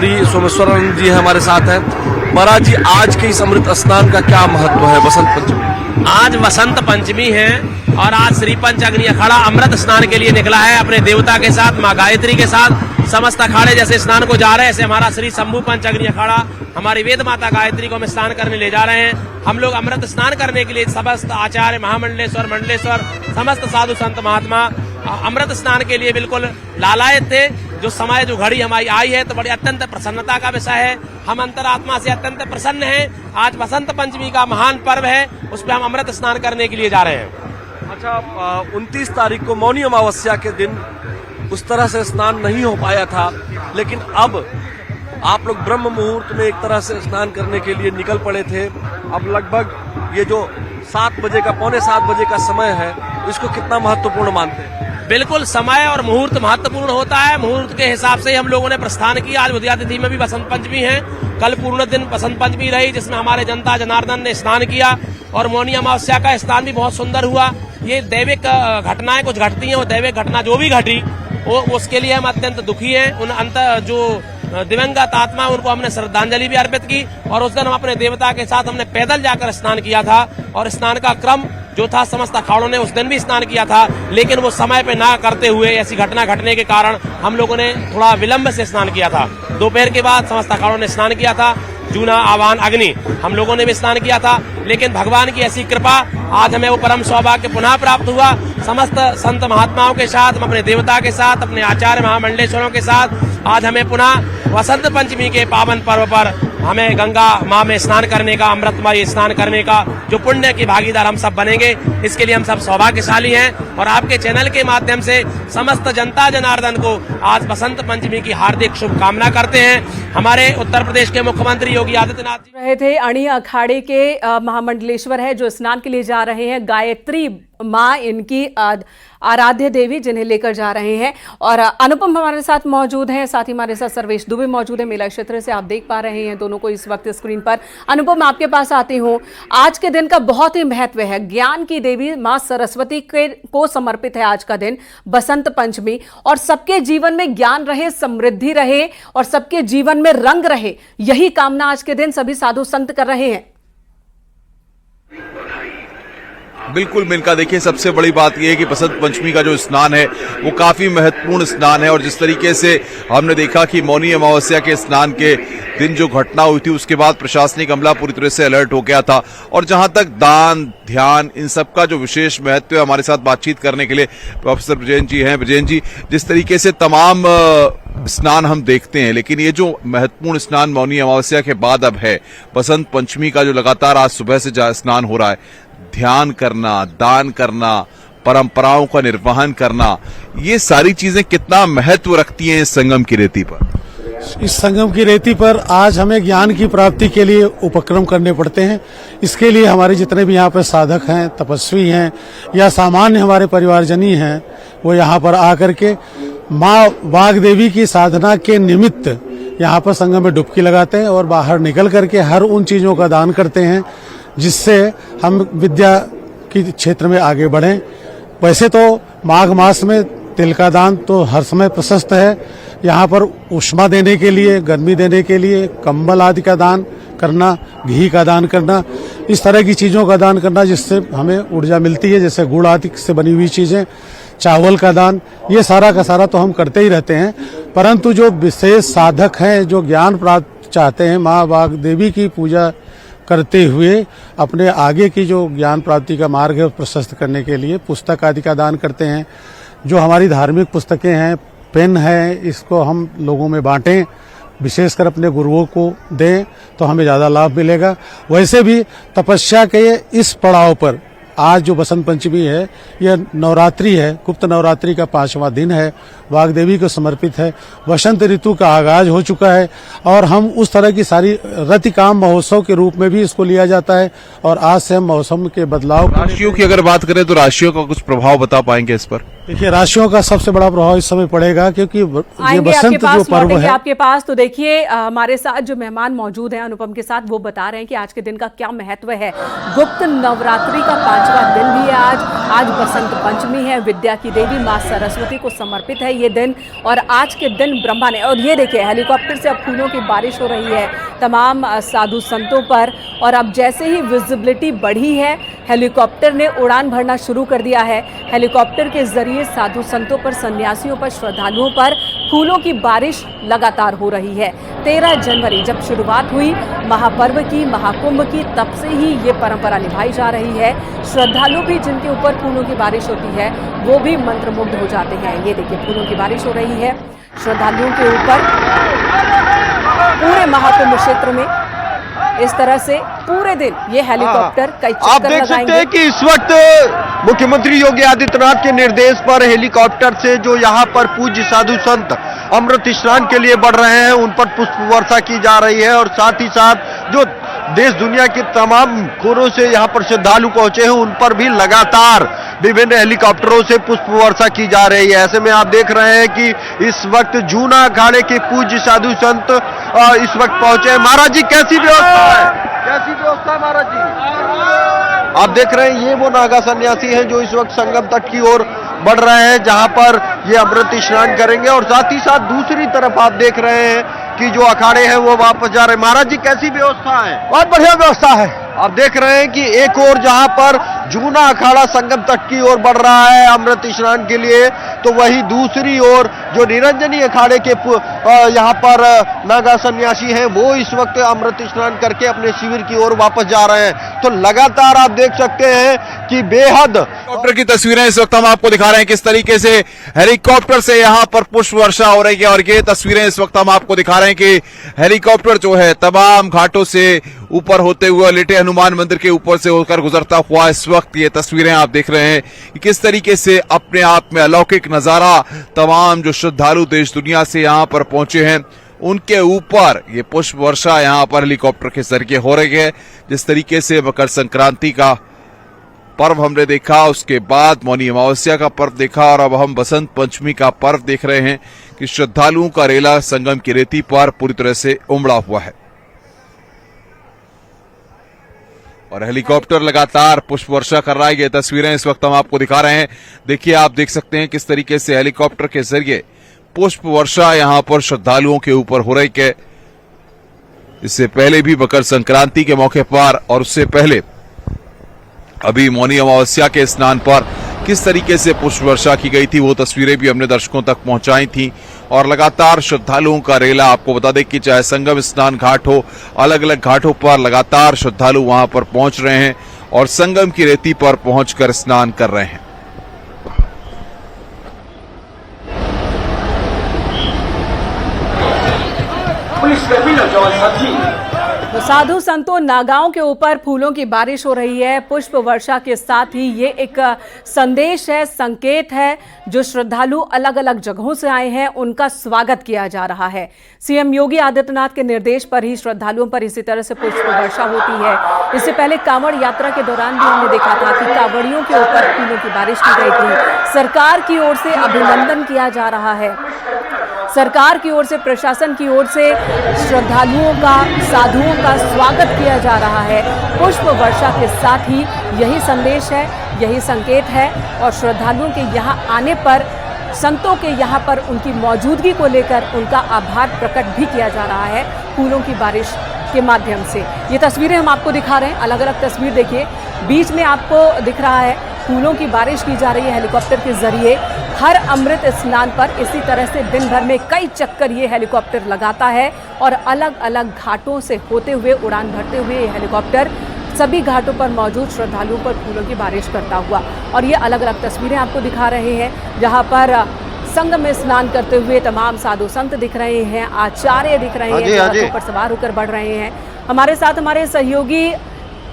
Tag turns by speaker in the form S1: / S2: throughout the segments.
S1: श्री सोमेश्वरानंद जी हमारे साथ हैं। महाराज जी, आज के इस अमृत स्नान का क्या महत्व है बसंत पंचमी?
S2: आज वसंत पंचमी है और आज श्री पंच अग्नि अखाड़ा अमृत स्नान के लिए निकला है अपने देवता के साथ, माँ गायत्री के साथ। समस्त अखाड़े जैसे स्नान को जा रहे हैं, ऐसे हमारा श्री शंभु पंच अग्नि अखाड़ा हमारी वेद माता गायत्री को हम स्नान करने ले जा रहे हैं। हम लोग अमृत स्नान करने के लिए समस्त आचार्य, महामंडलेश्वर, मंडलेश्वर, समस्त साधु संत महात्मा अमृत स्नान के लिए बिल्कुल लालायत थे। जो समय, जो घड़ी हमारी आई है तो बड़ी अत्यंत प्रसन्नता का विषय है। हम अंतरात्मा से अत्यंत प्रसन्न हैं। आज बसंत पंचमी का महान पर्व है, उस पर हम अमृत स्नान करने के लिए जा रहे हैं।
S1: अच्छा, 29 तारीख को मौनी अमावस्या के दिन उस तरह से स्नान नहीं हो पाया था, लेकिन अब आप लोग ब्रह्म मुहूर्त में एक तरह से स्नान करने के लिए निकल पड़े थे। अब लगभग ये जो 7 बजे का, पौने 7 बजे का समय है, इसको कितना महत्वपूर्ण मानते हैं?
S2: बिल्कुल, समय और मुहूर्त महत्वपूर्ण होता है। मुहूर्त के हिसाब से हम लोगों ने प्रस्थान किया। आज उदया तिथि में भी बसंत पंचमी है, कल पूर्ण दिन बसंत पंचमी रही, जिसमें हमारे जनता जनार्दन ने स्नान किया और मौनी अमावस्या का स्नान भी बहुत सुंदर हुआ। ये दैविक घटनाएं कुछ घटती हैं, वो दैविक घटना जो भी घटी वो उसके लिए हम अत्यंत दुखी हैं। उन जो दिवंगत आत्मा, उनको हमने श्रद्धांजलि भी अर्पित की और उस दिन हम अपने देवता के साथ हमने पैदल जाकर स्नान किया था और स्नान का क्रम जो था समस्त अखाड़ों ने उस दिन भी स्नान किया था, लेकिन वो समय पे ना करते हुए ऐसी घटना घटने के कारण हम लोगों ने थोड़ा विलंब से स्नान किया था। दोपहर के बाद समस्त अखाड़ों ने स्नान किया था। जूना, आवाहन, अग्नि हम लोगों ने भी स्नान किया था, लेकिन भगवान की ऐसी कृपा आज हमें वो परम सौभाग्य पुनः प्राप्त हुआ। समस्त संत महात्माओं के साथ, अपने देवता के साथ, अपने आचार्य महामंडलेश्वरों के साथ आज हमें पुनः वसंत पंचमी के पावन पर्व पर हमें गंगा माँ में स्नान करने का, अमृतमय स्नान करने का जो पुण्य की भागीदार हम सब बनेंगे, इसके लिए हम सब सौभाग्यशाली हैं। और आपके चैनल के माध्यम से समस्त जनता जनार्दन को आज बसंत पंचमी की हार्दिक शुभकामना करते हैं। हमारे उत्तर प्रदेश के मुख्यमंत्री योगी आदित्यनाथ जी
S3: रहे थे। अणी अखाड़े के महामंडलेश्वर है जो स्नान के लिए जा रहे हैं। गायत्री माँ इनकी आराध्य देवी, जिन्हें लेकर जा रहे हैं। और अनुपम हमारे साथ मौजूद हैं, साथ ही हमारे साथ सर्वेश दुबे मौजूद है। मेला क्षेत्र से आप देख पा रहे हैं दोनों को इस वक्त स्क्रीन पर। अनुपम, आपके पास आती हूँ। आज के दिन का बहुत ही महत्व है, ज्ञान की देवी माँ सरस्वती को समर्पित है आज का दिन, बसंत पंचमी। और सबके जीवन में ज्ञान रहे, समृद्धि रहे और सबके जीवन में रंग रहे, यही कामना आज के दिन सभी साधु संत कर रहे हैं।
S4: बिल्कुल मिनका, देखिए सबसे बड़ी बात यह है कि बसंत पंचमी का जो स्नान है वो काफी महत्वपूर्ण स्नान है। और जिस तरीके से हमने देखा कि मौनी अमावस्या के स्नान के दिन जो घटना हुई थी, उसके बाद प्रशासनिक अमला पूरी तरह से अलर्ट हो गया था। और जहां तक दान, ध्यान, इन सब का जो विशेष महत्व है, हमारे साथ बातचीत करने के लिए प्रोफेसर ब्रजेन जी हैं। ब्रजेन जी, जिस तरीके से तमाम स्नान हम देखते हैं, लेकिन ये जो महत्वपूर्ण स्नान मौनी अमावस्या के बाद अब है, बसंत पंचमी का जो लगातार आज सुबह से स्नान हो रहा है, ध्यान करना, दान करना, परंपराओं का निर्वहन करना, ये सारी चीजें कितना महत्व रखती हैं इस संगम की रेती पर?
S5: इस संगम की रेती पर आज हमें ज्ञान की प्राप्ति के लिए उपक्रम करने पड़ते हैं। इसके लिए हमारे जितने भी यहाँ पर साधक हैं, तपस्वी हैं या सामान्य हमारे परिवारजनी हैं, वो यहाँ पर आकर के माँ वाग्देवी की साधना के निमित्त यहाँ पर संगम में डुबकी लगाते हैं और बाहर निकल करके हर उन चीजों का दान करते हैं जिससे हम विद्या के क्षेत्र में आगे बढ़ें। वैसे तो माघ मास में तिल का दान तो हर समय प्रशस्त है। यहाँ पर उष्मा देने के लिए, गर्मी देने के लिए कंबल आदि का दान करना, घी का दान करना, इस तरह की चीज़ों का दान करना जिससे हमें ऊर्जा मिलती है, जैसे गुड़ आदि से बनी हुई चीज़ें, चावल का दान, ये सारा का सारा तो हम करते ही रहते हैं। परंतु जो विशेष साधक हैं, जो ज्ञान प्राप्त चाहते हैं, माँ वाग्देवी की पूजा करते हुए अपने आगे की जो ज्ञान प्राप्ति का मार्ग है प्रशस्त करने के लिए पुस्तक आदि का दान करते हैं। जो हमारी धार्मिक पुस्तकें हैं, पेन है, इसको हम लोगों में बांटें, विशेषकर अपने गुरुओं को दें तो हमें ज़्यादा लाभ मिलेगा। वैसे भी तपस्या के इस पड़ाव पर आज जो बसंत पंचमी है, यह नवरात्रि है, गुप्त नवरात्रि का 5वां दिन है, वाग्देवी को समर्पित है। वसंत ऋतु का आगाज हो चुका है और हम उस तरह की सारी रतिकाम महोत्सव के रूप में भी इसको लिया जाता है। और आज से हम मौसम के बदलाव,
S4: राशियों की अगर बात करें तो राशियों का कुछ प्रभाव बता पाएंगे इस पर?
S5: देखिए, राशियों का सबसे बड़ा प्रभाव इस समय पड़ेगा क्योंकि ये बसंत जो पर्व है
S3: आपके पास। तो देखिए, हमारे साथ जो मेहमान मौजूद हैं अनुपम के साथ, वो बता रहे हैं कि आज के दिन का क्या महत्व है। गुप्त नवरात्रि का 5वां दिन भी है आज बसंत पंचमी है, विद्या की देवी माँ सरस्वती को समर्पित है ये दिन, और आज के दिन ब्रह्मा ने, और ये देखिए हेलीकॉप्टर से अब फूलों की बारिश हो रही है तमाम साधु संतों पर। और अब जैसे ही विजिबिलिटी बढ़ी है, हेलीकॉप्टर ने उड़ान भरना शुरू कर दिया है। हेलीकॉप्टर के जरिए साधु संतों पर, सन्यासियों पर, श्रद्धालुओं पर फूलों की बारिश लगातार हो रही है। 13 जनवरी जब शुरुआत हुई महापर्व की, महाकुंभ की, तब से ही ये परंपरा निभाई जा रही है। श्रद्धालु भी जिनके ऊपर फूलों की बारिश होती है वो भी मंत्रमुग्ध हो जाते हैं। ये देखिए फूलों की बारिश हो रही है श्रद्धालुओं के ऊपर पूरे महाकुंभ क्षेत्र में। इस तरह से पूरे दिन ये हेलीकॉप्टर कई
S6: आप
S3: चक्कर
S6: देख सकते
S3: लगाएंगे।
S6: हैं कि इस वक्त मुख्यमंत्री योगी आदित्यनाथ के निर्देश पर हेलीकॉप्टर से जो यहाँ पर पूज्य साधु संत अमृत स्नान के लिए बढ़ रहे हैं उन पर पुष्प वर्षा की जा रही है, और साथ ही साथ जो देश दुनिया के तमाम कोनों से यहाँ पर श्रद्धालु पहुंचे हैं उन पर भी लगातार विभिन्न हेलीकॉप्टरों से पुष्प वर्षा की जा रही है। ऐसे में आप देख रहे हैं कि इस वक्त जूना अखाड़े के पूज्य साधु संत इस वक्त पहुंचे हैं। महाराज जी कैसी व्यवस्था है? कैसी व्यवस्था है महाराज जी? आप देख रहे हैं ये वो नागा सन्यासी हैं जो इस वक्त संगम तट की ओर बढ़ रहे हैं जहां पर ये अमृत स्नान करेंगे, और साथ ही साथ दूसरी तरफ आप देख रहे हैं कि जो अखाड़े हैं वो वापस जा रहे हैं। महाराज जी कैसी व्यवस्था है?
S7: बहुत बढ़िया व्यवस्था है।
S6: आप देख रहे हैं कि एक और जहां पर जूना अखाड़ा संगम तट की ओर बढ़ रहा है अमृत स्नान के लिए, तो वही दूसरी ओर जो निरंजनी अखाड़े के यहाँ पर नागा सन्यासी हैं वो इस वक्त अमृत स्नान करके अपने शिविर की ओर वापस जा रहे हैं। तो लगातार आप देख सकते हैं कि बेहद
S4: हेलीकॉप्टर की तस्वीरें इस वक्त हम आपको दिखा रहे हैं किस तरीके से हेलीकॉप्टर से यहाँ पर पुष्प वर्षा हो रही है, और ये तस्वीरें इस वक्त हम आपको दिखा रहे हैं कि हेलीकॉप्टर जो है तमाम घाटों से ऊपर होते हुए लेटे हनुमान मंदिर के ऊपर से होकर गुजरता हुआ इस वक्त ये तस्वीरें आप देख रहे हैं कि किस तरीके से अपने आप में अलौकिक नजारा तमाम जो श्रद्धालु देश दुनिया से यहाँ पर पहुंचे हैं उनके ऊपर ये पुष्प वर्षा यहाँ पर हेलीकॉप्टर के जरिए हो रही है। जिस तरीके से मकर संक्रांति का पर्व हमने देखा, उसके बाद मौनी अमावस्या का पर्व देखा, और अब हम बसंत पंचमी का पर्व देख रहे हैं कि श्रद्धालुओं का रेला संगम की रेती पर पूरी तरह से उमड़ा हुआ है और हेलीकॉप्टर लगातार पुष्प वर्षा कर रहा है। ये तस्वीरें इस वक्त हम आपको दिखा रहे हैं। देखिए, आप देख सकते हैं किस तरीके से हेलीकॉप्टर के जरिए पुष्प वर्षा यहां पर श्रद्धालुओं के ऊपर हो रही है। इससे पहले भी मकर संक्रांति के मौके पर और उससे पहले अभी मौनी अमावस्या के स्नान पर किस तरीके से पुष्प वर्षा की गई थी वो तस्वीरें भी हमने दर्शकों तक पहुंचाई थी। और लगातार श्रद्धालुओं का रेला, आपको बता दें कि चाहे संगम स्नान घाट हो, अलग अलग घाटों पर लगातार श्रद्धालु वहां पर पहुंच रहे हैं और संगम की रेती पर पहुंचकर स्नान कर रहे हैं।
S3: तो साधु संतों नागाओं के ऊपर फूलों की बारिश हो रही है पुष्प वर्षा के साथ ही। ये एक संदेश है, संकेत है, जो श्रद्धालु अलग अलग जगहों से आए हैं उनका स्वागत किया जा रहा है। सीएम योगी आदित्यनाथ के निर्देश पर ही श्रद्धालुओं पर इसी तरह से पुष्प वर्षा होती है। इससे पहले कांवड़ यात्रा के दौरान भी हमने देखा था कि कांवड़ियों के ऊपर फूलों की बारिश की गई थी। सरकार की ओर से अभिनंदन किया जा रहा है, सरकार की ओर से, प्रशासन की ओर से श्रद्धालुओं का, साधुओं का स्वागत किया जा रहा है। पुष्प वर्षा के साथ ही यही संदेश है, यही संकेत है और श्रद्धालुओं के यहाँ आने पर, संतों के यहाँ पर उनकी मौजूदगी को लेकर उनका आभार प्रकट भी किया जा रहा है फूलों की बारिश के माध्यम से। ये तस्वीरें हम आपको दिखा रहे हैं, अलग अलग तस्वीर देखिए। बीच में आपको दिख रहा है फूलों की बारिश की जा रही है हेलीकॉप्टर के जरिए। हर अमृत स्नान पर इसी तरह से दिन भर में कई चक्कर ये हेलीकॉप्टर लगाता है और अलग अलग घाटों से होते हुए, उड़ान भरते हुए ये हेलीकॉप्टर सभी घाटों पर मौजूद श्रद्धालुओं पर फूलों की बारिश करता हुआ। और ये अलग अलग तस्वीरें आपको दिखा रहे हैं जहाँ पर संगम में स्नान करते हुए तमाम साधु संत दिख रहे हैं, आचार्य दिख रहे हैं, रथों पर सवार होकर बढ़ रहे हैं। हमारे साथ हमारे सहयोगी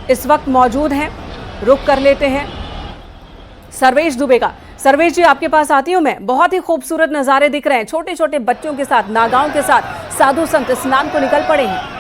S3: इस वक्त मौजूद हैं, रुक कर लेते हैं सर्वेश दुबे का। सर्वेश जी, आपके पास आती हूँ मैं। बहुत ही खूबसूरत नज़ारे दिख रहे हैं, छोटे छोटे बच्चों के साथ, नागाओं के साथ साधु संत स्नान को निकल पड़े हैं।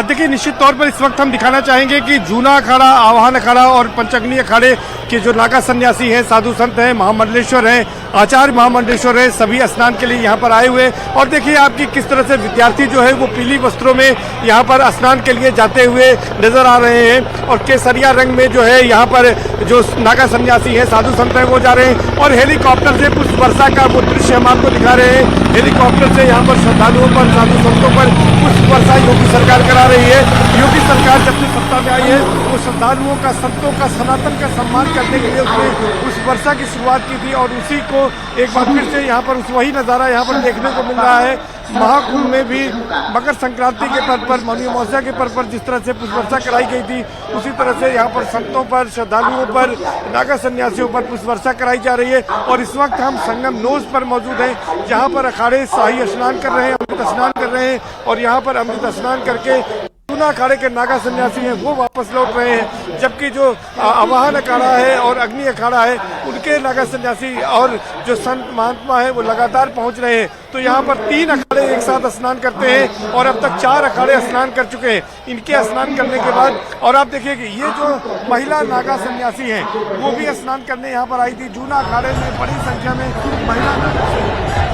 S7: देखिए, निश्चित तौर पर इस वक्त हम दिखाना चाहेंगे कि जूना अखाड़ा, आवाहन अखाड़ा और पंचअग्नि अखाड़े के जो नागा सन्यासी हैं, साधु संत हैं, महामंडलेश्वर हैं, आचार्य महामंडलेश्वर है, सभी स्नान के लिए यहाँ पर आए हुए। और देखिए आपकी किस तरह से विद्यार्थी जो है वो पीली वस्त्रों में यहाँ पर स्नान के लिए जाते हुए नजर आ रहे हैं और केसरिया रंग में जो है यहाँ पर जो नागा सन्यासी हैं, साधु संत हैं, वो जा रहे हैं। और हेलीकॉप्टर से पुष्प वर्षा का वो दृश्य हम आपको दिखा रहे हैं। हेलीकॉप्टर से यहाँ पर श्रद्धालुओं पर, साधु संतों पर पुष्प वर्षा योगी सरकार करा रही है। योगी सरकार जब से सत्ता में आई है वो श्रद्धालुओं का, संतों का, सनातन का सम्मान करने के लिए उसने पुष्प वर्षा की शुरुआत की थी और उसी को एक बार फिर से यहाँ पर वही नज़ारा यहाँ पर देखने को मिल रहा है। महाकुंभ में भी मकर संक्रांति के पर्व पर, मौनी अमावस्या के पर्व पर जिस तरह से पुष्प वर्षा कराई गई थी, उसी तरह से यहाँ पर संतों पर, श्रद्धालुओं पर, नागा सन्यासियों पर पुष्प वर्षा कराई जा रही है। और इस वक्त हम संगम नोज पर मौजूद हैं, जहाँ पर अखाड़े शाही स्नान कर रहे हैं, अमृत स्नान कर रहे हैं। और यहाँ पर अमृत स्नान करके जूना अखाड़े के नागा सन्यासी हैं वो वापस लौट रहे हैं, जबकि जो आवाहन अखाड़ा है और अग्नि अखाड़ा है उनके नागा सन्यासी और जो संत महात्मा है वो लगातार पहुंच रहे हैं। तो यहाँ पर 3 अखाड़े एक साथ स्नान करते हैं और अब तक 4 अखाड़े स्नान कर चुके हैं। इनके स्नान करने के बाद और आप देखिए कि ये जो महिला नागा सन्यासी हैं वो भी स्नान करने यहाँ पर आई थी। जूना अखाड़े में बड़ी संख्या में महिला,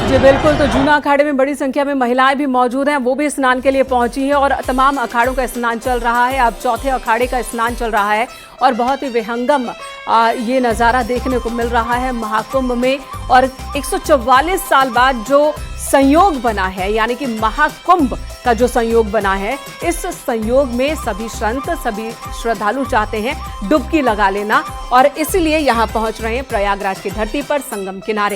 S3: जी बिल्कुल, तो जूना अखाड़े में बड़ी संख्या में महिलाएं भी मौजूद हैं, वो भी स्नान के लिए पहुंची है और तमाम अखाड़ों का स्नान चल रहा है। अब चौथे अखाड़े का स्नान चल रहा है और बहुत ही विहंगम ये नज़ारा देखने को मिल रहा है महाकुंभ में। और 144 साल बाद जो संयोग बना है, यानी कि महाकुंभ का जो संयोग बना है, इस संयोग में सभी संत, सभी श्रद्धालु चाहते हैं डुबकी लगा लेना और इसीलिए यहाँ पहुंच रहे हैं प्रयागराज की धरती पर, संगम किनारे।